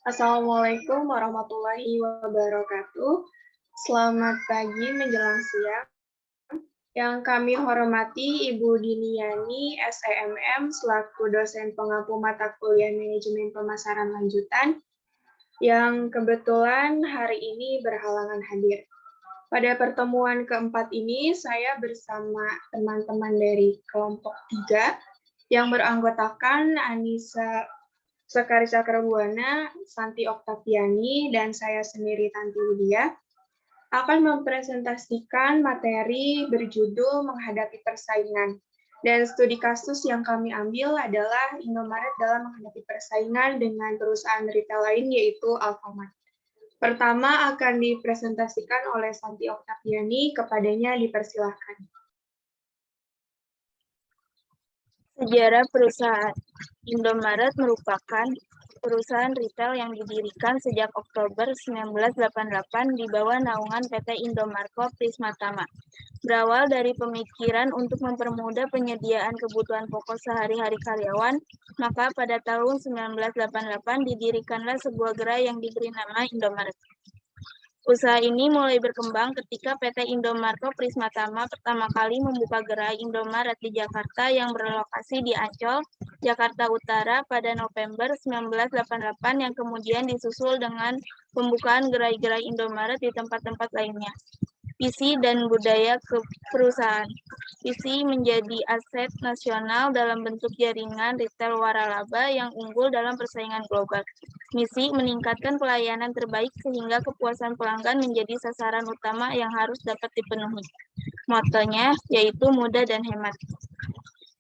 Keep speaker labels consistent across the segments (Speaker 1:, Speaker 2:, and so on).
Speaker 1: Assalamualaikum warahmatullahi wabarakatuh. Selamat pagi menjelang siang. Yang kami hormati Ibu Diniani, SEMM, selaku dosen pengampu mata kuliah Manajemen Pemasaran Lanjutan, yang kebetulan hari ini berhalangan hadir. Pada pertemuan keempat ini, saya bersama teman-teman dari kelompok 3 yang beranggotakan Anissa Sekari Cakrabuana, Santi Oktaviani, dan saya sendiri Tanti Widya, akan mempresentasikan materi berjudul Menghadapi Persaingan. Dan studi kasus yang kami ambil adalah Indomaret dalam menghadapi persaingan dengan perusahaan retail lain, yaitu Alfamart. Pertama akan dipresentasikan oleh Santi Oktaviani, kepadanya dipersilahkan.
Speaker 2: Sejarah perusahaan Indomaret merupakan perusahaan retail yang didirikan sejak Oktober 1988 di bawah naungan PT Indomarko Prismatama. Berawal dari pemikiran untuk mempermudah penyediaan kebutuhan pokok sehari-hari karyawan, maka pada tahun 1988 didirikanlah sebuah gerai yang diberi nama Indomaret. Usaha ini mulai berkembang ketika PT Indomarko Prismatama pertama kali membuka gerai Indomaret di Jakarta yang berlokasi di Ancol, Jakarta Utara pada November 1988 yang kemudian disusul dengan pembukaan gerai-gerai Indomaret di tempat-tempat lainnya. Visi dan budaya perusahaan. Visi menjadi aset nasional dalam bentuk jaringan retail waralaba yang unggul dalam persaingan global. Misi meningkatkan pelayanan terbaik sehingga kepuasan pelanggan menjadi sasaran utama yang harus dapat dipenuhi. Motonya yaitu mudah dan hemat.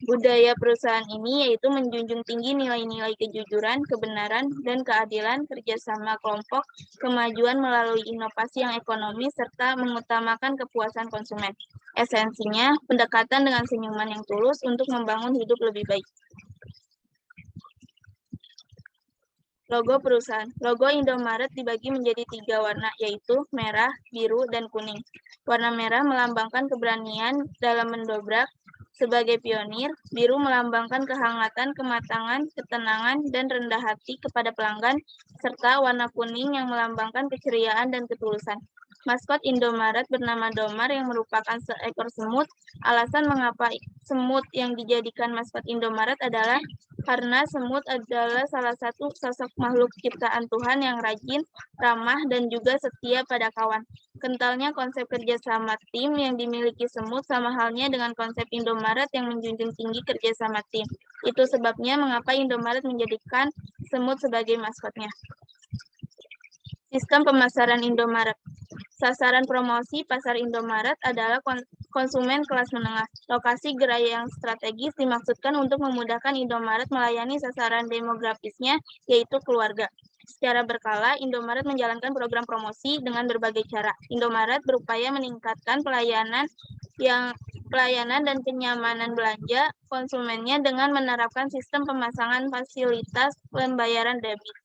Speaker 2: Budaya perusahaan ini yaitu menjunjung tinggi nilai-nilai kejujuran, kebenaran, dan keadilan, kerjasama kelompok, kemajuan melalui inovasi yang ekonomis, serta mengutamakan kepuasan konsumen. Esensinya, pendekatan dengan senyuman yang tulus untuk membangun hidup lebih baik. Logo perusahaan. Logo Indomaret dibagi menjadi 3 warna, yaitu merah, biru, dan kuning. Warna merah melambangkan keberanian dalam mendobrak sebagai pionir, biru melambangkan kehangatan, kematangan, ketenangan, dan rendah hati kepada pelanggan, serta warna kuning yang melambangkan keceriaan dan ketulusan. Maskot Indomaret bernama Domar yang merupakan seekor semut. Alasan mengapa semut yang dijadikan maskot Indomaret adalah karena semut adalah salah satu sosok makhluk ciptaan Tuhan yang rajin, ramah, dan juga setia pada kawan. Kentalnya konsep kerjasama tim yang dimiliki semut sama halnya dengan konsep Indomaret yang menjunjung tinggi kerjasama tim. Itu sebabnya mengapa Indomaret menjadikan semut sebagai maskotnya. Sistem pemasaran Indomaret. Sasaran promosi pasar Indomaret adalah konsumen kelas menengah. Lokasi gerai yang strategis dimaksudkan untuk memudahkan Indomaret melayani sasaran demografisnya, yaitu keluarga. Secara berkala, Indomaret menjalankan program promosi dengan berbagai cara. Indomaret berupaya meningkatkan pelayanan dan kenyamanan belanja konsumennya dengan menerapkan sistem pemasangan fasilitas pembayaran debit.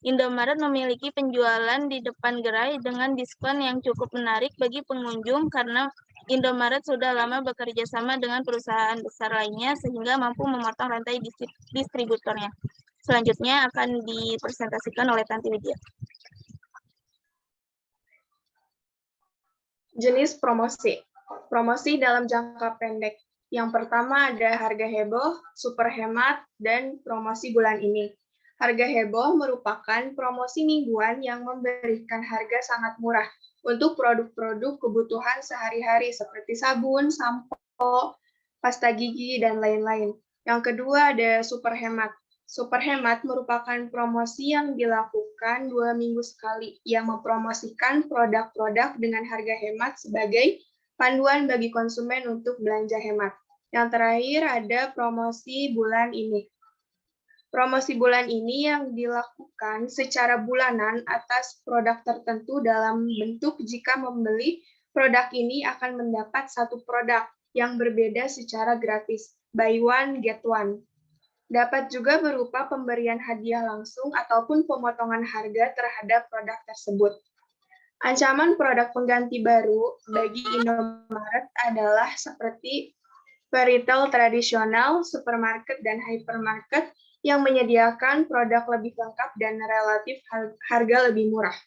Speaker 2: Indomaret memiliki penjualan di depan gerai dengan diskon yang cukup menarik bagi pengunjung karena Indomaret sudah lama bekerja sama dengan perusahaan besar lainnya sehingga mampu memotong rantai distributornya. Selanjutnya akan dipresentasikan oleh Tanti Widya.
Speaker 1: Jenis promosi. Promosi dalam jangka pendek. Yang pertama ada harga heboh, super hemat, dan promosi bulan ini. Harga heboh merupakan promosi mingguan yang memberikan harga sangat murah untuk produk-produk kebutuhan sehari-hari seperti sabun, sampo, pasta gigi, dan lain-lain. Yang kedua ada super hemat. Super hemat merupakan promosi yang dilakukan 2 minggu sekali yang mempromosikan produk-produk dengan harga hemat sebagai panduan bagi konsumen untuk belanja hemat. Yang terakhir ada promosi bulan ini. Promosi bulan ini yang dilakukan secara bulanan atas produk tertentu dalam bentuk jika membeli produk ini akan mendapat satu produk yang berbeda secara gratis, buy one, get one. Dapat juga berupa pemberian hadiah langsung ataupun pemotongan harga terhadap produk tersebut. Ancaman produk pengganti baru bagi Indomaret adalah seperti retail tradisional, supermarket, dan hypermarket yang menyediakan produk lebih lengkap dan relatif harga lebih murah.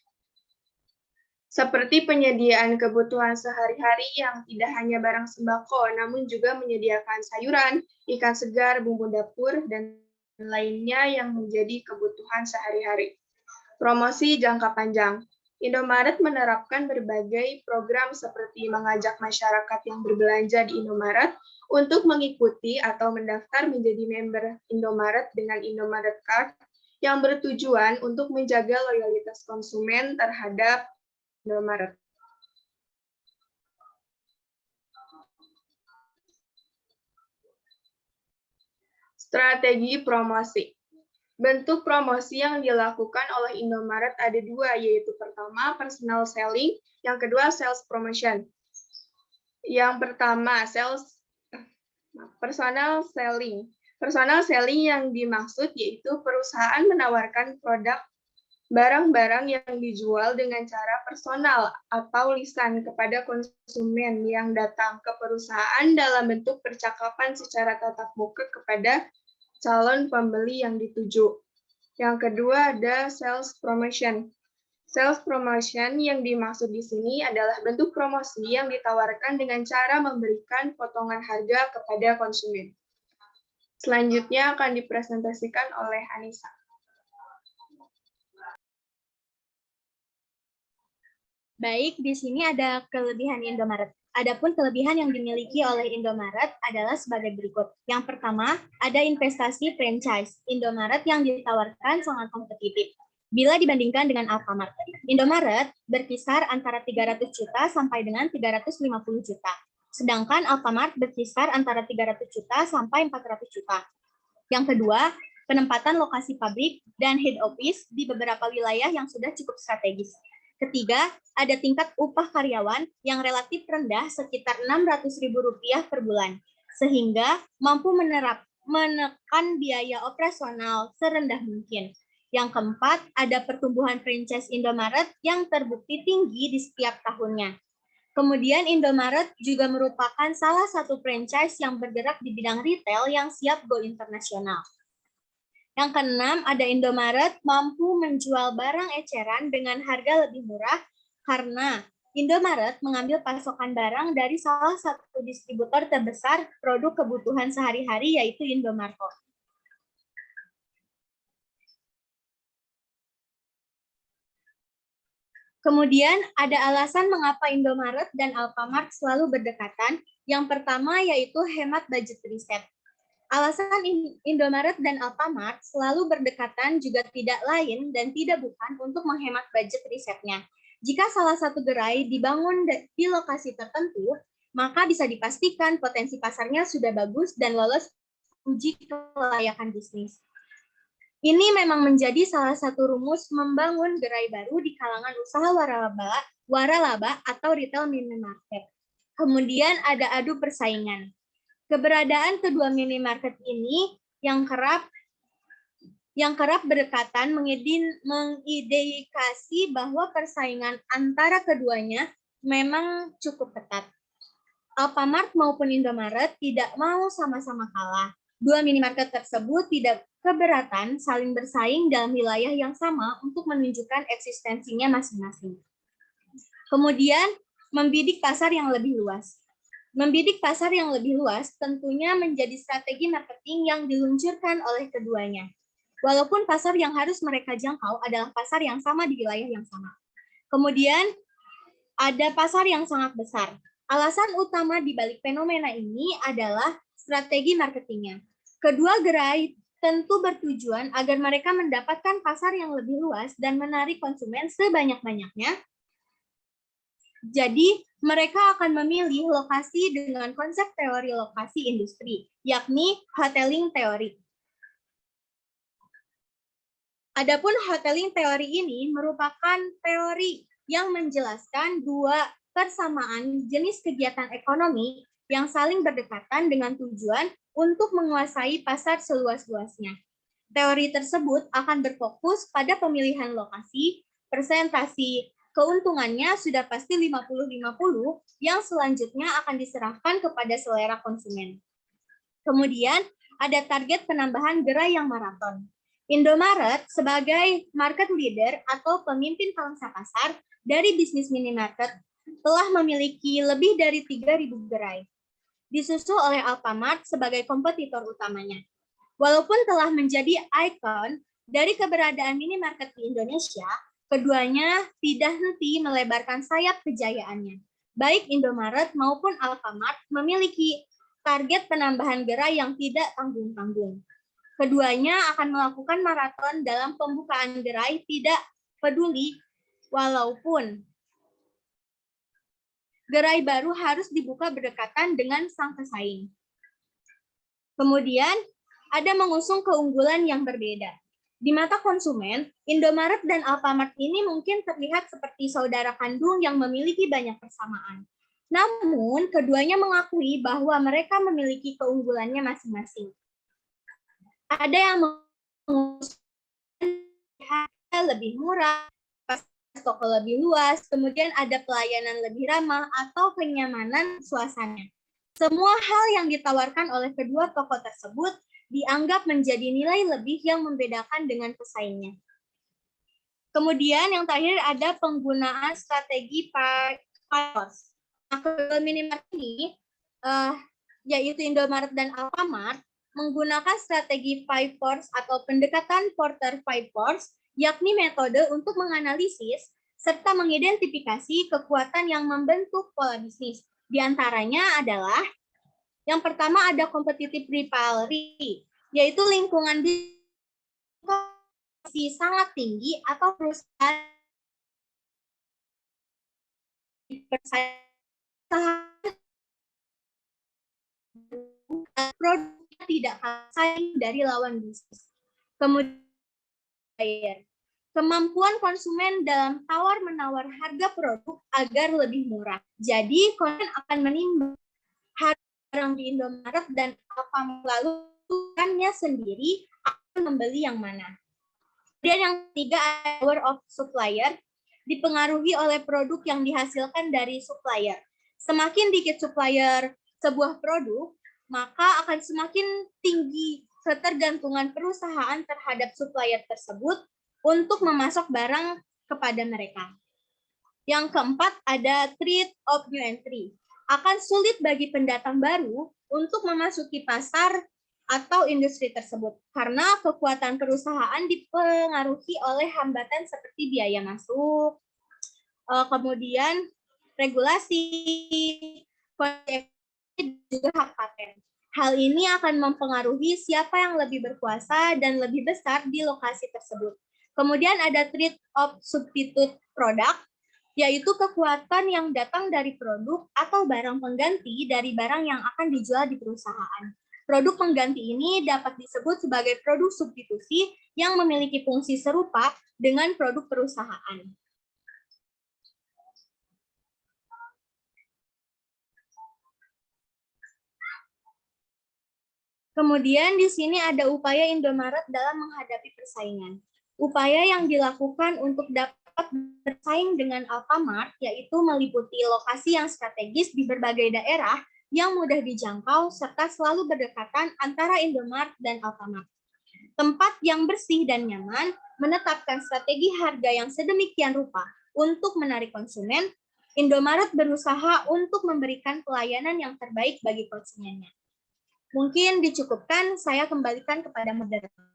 Speaker 1: Seperti penyediaan kebutuhan sehari-hari yang tidak hanya barang sembako, namun juga menyediakan sayuran, ikan segar, bumbu dapur, dan lainnya yang menjadi kebutuhan sehari-hari. Promosi jangka panjang. Indomaret menerapkan berbagai program seperti mengajak masyarakat yang berbelanja di Indomaret untuk mengikuti atau mendaftar menjadi member Indomaret dengan Indomaret Card yang bertujuan untuk menjaga loyalitas konsumen terhadap Indomaret. Strategi promosi. Bentuk promosi yang dilakukan oleh Indomaret ada dua, yaitu pertama, personal selling, yang kedua, sales promotion. Yang pertama, personal selling. Personal selling yang dimaksud yaitu perusahaan menawarkan produk barang-barang yang dijual dengan cara personal atau lisan kepada konsumen yang datang ke perusahaan dalam bentuk percakapan secara tatap muka kepada calon pembeli yang dituju. Yang kedua ada sales promotion. Sales promotion yang dimaksud di sini adalah bentuk promosi yang ditawarkan dengan cara memberikan potongan harga kepada konsumen. Selanjutnya akan dipresentasikan oleh Anissa.
Speaker 3: Baik, di sini ada kelebihan Indomaret. Adapun kelebihan yang dimiliki oleh Indomaret adalah sebagai berikut. Yang pertama, ada investasi franchise. Indomaret yang ditawarkan sangat kompetitif bila dibandingkan dengan Alfamart. Indomaret berkisar antara 300 juta sampai dengan 350 juta. Sedangkan Alfamart berkisar antara 300 juta sampai 400 juta. Yang kedua, penempatan lokasi pabrik dan head office di beberapa wilayah yang sudah cukup strategis. Ketiga, ada tingkat upah karyawan yang relatif rendah sekitar Rp600.000 per bulan, sehingga mampu menekan biaya operasional serendah mungkin. Yang keempat, ada pertumbuhan franchise Indomaret yang terbukti tinggi di setiap tahunnya. Kemudian Indomaret juga merupakan salah satu franchise yang bergerak di bidang retail yang siap go internasional. Yang keenam, ada Indomaret mampu menjual barang eceran dengan harga lebih murah karena Indomaret mengambil pasokan barang dari salah satu distributor terbesar produk kebutuhan sehari-hari yaitu Indomarko. Kemudian ada alasan mengapa Indomaret dan Alfamart selalu berdekatan. Yang pertama yaitu hemat budget riset. Alasan Indomaret dan Alfamart selalu berdekatan juga tidak lain dan tidak bukan untuk menghemat budget risetnya. Jika salah satu gerai dibangun di lokasi tertentu, maka bisa dipastikan potensi pasarnya sudah bagus dan lolos uji kelayakan bisnis. Ini memang menjadi salah satu rumus membangun gerai baru di kalangan usaha waralaba atau retail minimarket. Kemudian ada adu persaingan. Keberadaan kedua minimarket ini yang kerap berdekatan mengindikasi bahwa persaingan antara keduanya memang cukup ketat. Alfamart maupun Indomaret tidak mau sama-sama kalah. Dua minimarket tersebut tidak keberatan saling bersaing dalam wilayah yang sama untuk menunjukkan eksistensinya masing-masing. Kemudian, membidik pasar yang lebih luas. Membidik pasar yang lebih luas tentunya menjadi strategi marketing yang diluncurkan oleh keduanya. Walaupun pasar yang harus mereka jangkau adalah pasar yang sama di wilayah yang sama. Kemudian ada pasar yang sangat besar. Alasan utama di balik fenomena ini adalah strategi marketingnya. Kedua gerai tentu bertujuan agar mereka mendapatkan pasar yang lebih luas dan menarik konsumen sebanyak-banyaknya. Jadi, mereka akan memilih lokasi dengan konsep teori lokasi industri, yakni hoteling teori. Adapun hoteling teori ini merupakan teori yang menjelaskan dua persamaan jenis kegiatan ekonomi yang saling berdekatan dengan tujuan untuk menguasai pasar seluas-luasnya. Teori tersebut akan berfokus pada pemilihan lokasi, presentasi, keuntungannya sudah pasti 50-50 yang selanjutnya akan diserahkan kepada selera konsumen. Kemudian ada target penambahan gerai yang maraton. Indomaret sebagai market leader atau pemimpin pangsa pasar dari bisnis minimarket telah memiliki lebih dari 3.000 gerai, disusul oleh Alfamart sebagai kompetitor utamanya. Walaupun telah menjadi ikon dari keberadaan minimarket di Indonesia, keduanya tidak henti melebarkan sayap kejayaannya. Baik Indomaret maupun Alfamart memiliki target penambahan gerai yang tidak tanggung-tanggung. Keduanya akan melakukan maraton dalam pembukaan gerai tidak peduli walaupun gerai baru harus dibuka berdekatan dengan sang pesaing. Kemudian, ada mengusung keunggulan yang berbeda. Di mata konsumen, Indomaret dan Alfamart ini mungkin terlihat seperti saudara kandung yang memiliki banyak persamaan. Namun, keduanya mengakui bahwa mereka memiliki keunggulannya masing-masing. Ada yang mengusung harga lebih murah, toko lebih luas, kemudian ada pelayanan lebih ramah atau kenyamanan suasana. Semua hal yang ditawarkan oleh kedua toko tersebut dianggap menjadi nilai lebih yang membedakan dengan pesaingnya. Kemudian yang terakhir ada penggunaan strategi PIFOS. Nah, kedua minimarket ini, yaitu Indomaret dan Alfamart, menggunakan strategi 5 Force atau pendekatan Porter 5 Force, yakni metode untuk menganalisis serta mengidentifikasi kekuatan yang membentuk pola bisnis. Di antaranya adalah yang pertama ada competitive rivalry, yaitu lingkungan bisnis sangat tinggi atau perusahaan produknya tidak saing dari lawan bisnis. Kemudian kemampuan konsumen dalam tawar-menawar harga produk agar lebih murah. Jadi, konsumen akan menimbang harga barang di Indomaret dan Alfamart lalu tentukannya sendiri akan membeli yang mana. Kemudian yang ketiga, power of supplier, dipengaruhi oleh produk yang dihasilkan dari supplier. Semakin dikit supplier sebuah produk, maka akan semakin tinggi ketergantungan perusahaan terhadap supplier tersebut untuk memasok barang kepada mereka. Yang keempat ada threat of new entry. Akan sulit bagi pendatang baru untuk memasuki pasar atau industri tersebut karena kekuatan perusahaan dipengaruhi oleh hambatan seperti biaya masuk, kemudian regulasi, juga hak paten. Hal ini akan mempengaruhi siapa yang lebih berkuasa dan lebih besar di lokasi tersebut. Kemudian ada threat of substitute product, yaitu kekuatan yang datang dari produk atau barang pengganti dari barang yang akan dijual di perusahaan. Produk pengganti ini dapat disebut sebagai produk substitusi yang memiliki fungsi serupa dengan produk perusahaan. Kemudian di sini ada upaya Indomaret dalam menghadapi persaingan. Upaya yang dilakukan untuk dapat bersaing dengan Alfamart yaitu meliputi lokasi yang strategis di berbagai daerah yang mudah dijangkau serta selalu berdekatan antara Indomaret dan Alfamart. Tempat yang bersih dan nyaman, menetapkan strategi harga yang sedemikian rupa untuk menarik konsumen. Indomaret berusaha untuk memberikan pelayanan yang terbaik bagi konsumennya. Mungkin dicukupkan, saya kembalikan kepada moderator.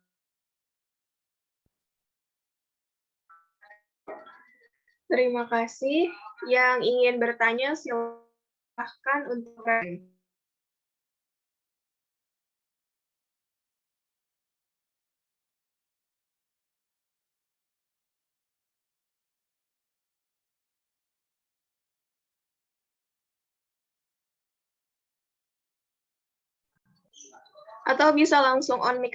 Speaker 1: Terima kasih. Yang ingin bertanya silahkan untuk atau bisa langsung on mic.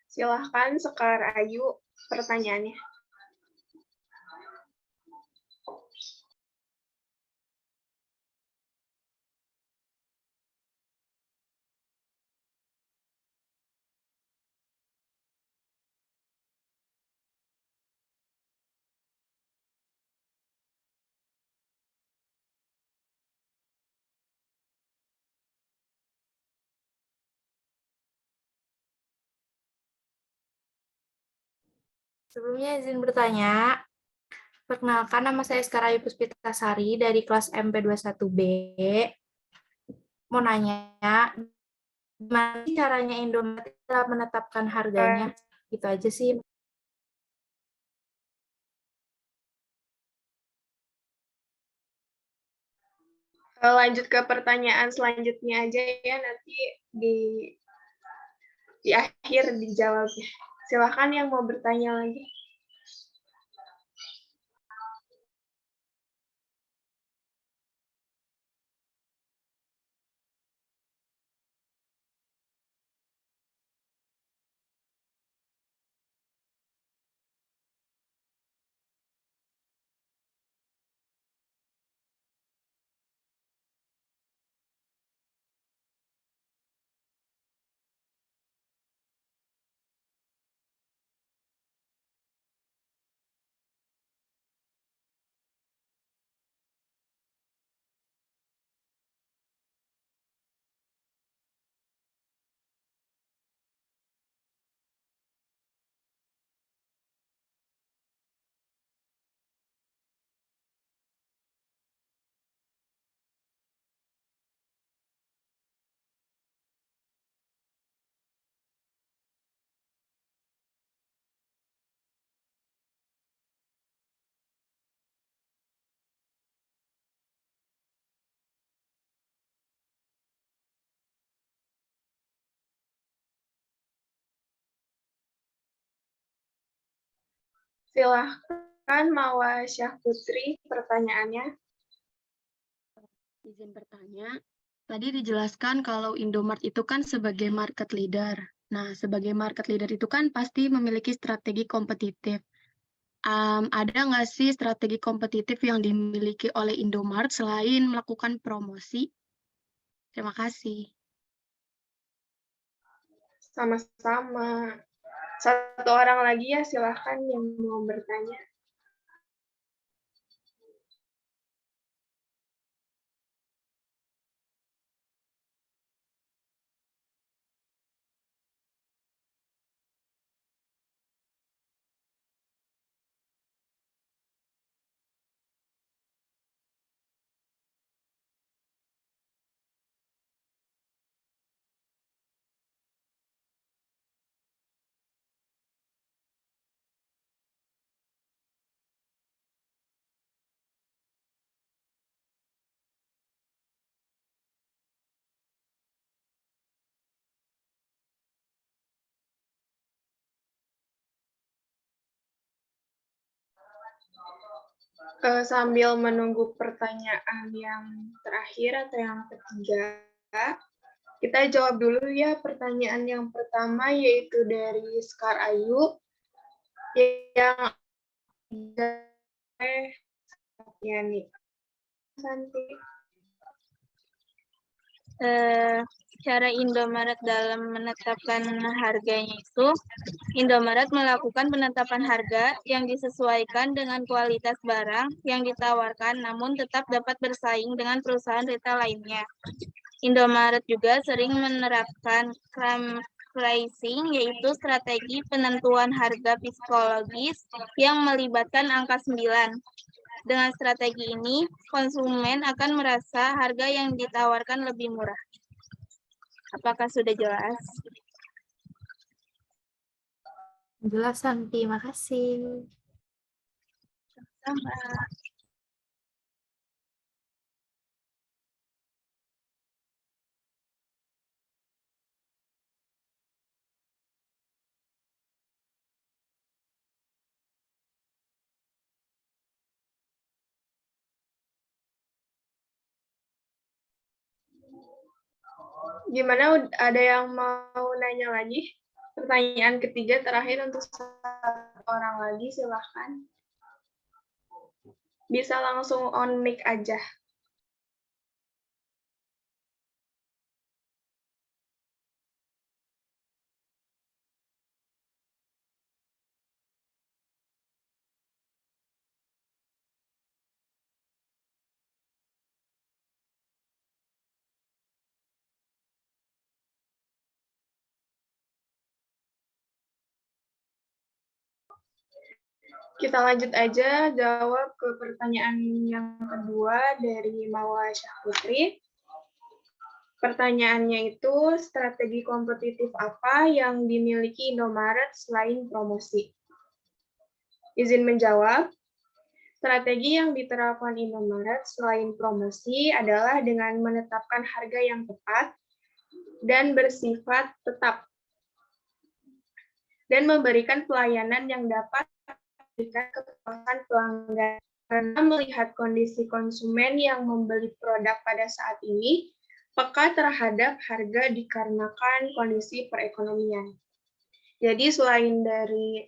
Speaker 1: Silahkan Sekar Ayu pertanyaannya.
Speaker 4: Sebelumnya izin bertanya. Perkenalkan, nama saya Skarayu Puspitasari dari kelas MP21B. Mau nanya, gimana sih caranya Indomaret dalam menetapkan harganya? Gitu aja sih.
Speaker 1: Lanjut ke pertanyaan selanjutnya aja ya, nanti di akhir dijawabnya. Silahkan yang mau bertanya lagi. Silahkan Mawar Syahputri pertanyaannya.
Speaker 5: Izin bertanya, tadi dijelaskan kalau Indomart itu kan sebagai market leader. Nah, sebagai market leader itu kan pasti memiliki strategi kompetitif. Ada nggak sih strategi kompetitif yang dimiliki oleh Indomart selain melakukan promosi? Terima kasih.
Speaker 1: Sama-sama. Satu orang lagi ya, silahkan yang mau bertanya. Sambil menunggu pertanyaan yang terakhir atau yang ketiga, kita jawab dulu ya pertanyaan yang pertama, yaitu dari Skar Ayu, yang Yani. Santi.
Speaker 2: Cara Indomaret dalam menetapkan harganya itu, Indomaret melakukan penetapan harga yang disesuaikan dengan kualitas barang yang ditawarkan, namun tetap dapat bersaing dengan perusahaan retail lainnya. Indomaret juga sering menerapkan pricing, yaitu strategi penentuan harga psikologis yang melibatkan angka 9. Dengan strategi ini, konsumen akan merasa harga yang ditawarkan lebih murah. Apakah sudah jelas?
Speaker 4: Jelas, Santi. Makasih.
Speaker 2: Sama.
Speaker 1: Gimana, ada yang mau nanya lagi? Pertanyaan ketiga terakhir untuk satu orang lagi, silahkan. Bisa langsung on mic aja. Kita lanjut aja jawab ke pertanyaan yang kedua dari Mawa Syahputri. Pertanyaannya itu, strategi kompetitif apa yang dimiliki Indomaret selain promosi? Izin menjawab, strategi yang diterapkan Indomaret selain promosi adalah dengan menetapkan harga yang tepat dan bersifat tetap, dan memberikan pelayanan yang dapat memberikan kepuasan pelanggan. Karena melihat kondisi konsumen yang membeli produk pada saat ini, peka terhadap harga dikarenakan kondisi perekonomian. Jadi selain dari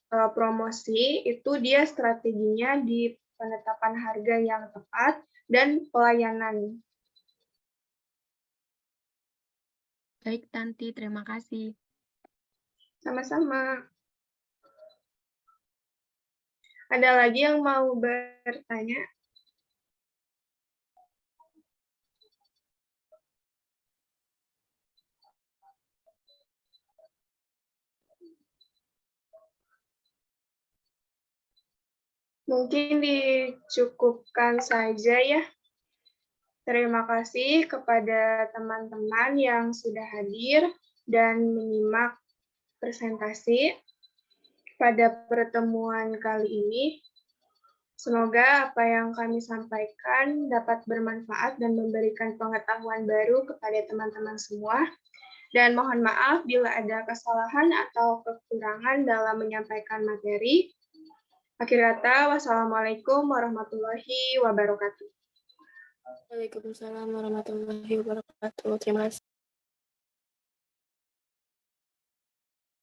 Speaker 1: promosi, itu dia strateginya di penetapan harga yang tepat dan pelayanan.
Speaker 5: Baik, Tanti, terima kasih.
Speaker 1: Sama-sama. Ada lagi yang mau bertanya? Mungkin dicukupkan saja ya. Terima kasih kepada teman-teman yang sudah hadir dan menyimak presentasi pada pertemuan kali ini. Semoga apa yang kami sampaikan dapat bermanfaat dan memberikan pengetahuan baru kepada teman-teman semua. Dan mohon maaf bila ada kesalahan atau kekurangan dalam menyampaikan materi. Akhir kata, wassalamualaikum warahmatullahi wabarakatuh.
Speaker 6: Waalaikumsalam warahmatullahi wabarakatuh. Terima kasih.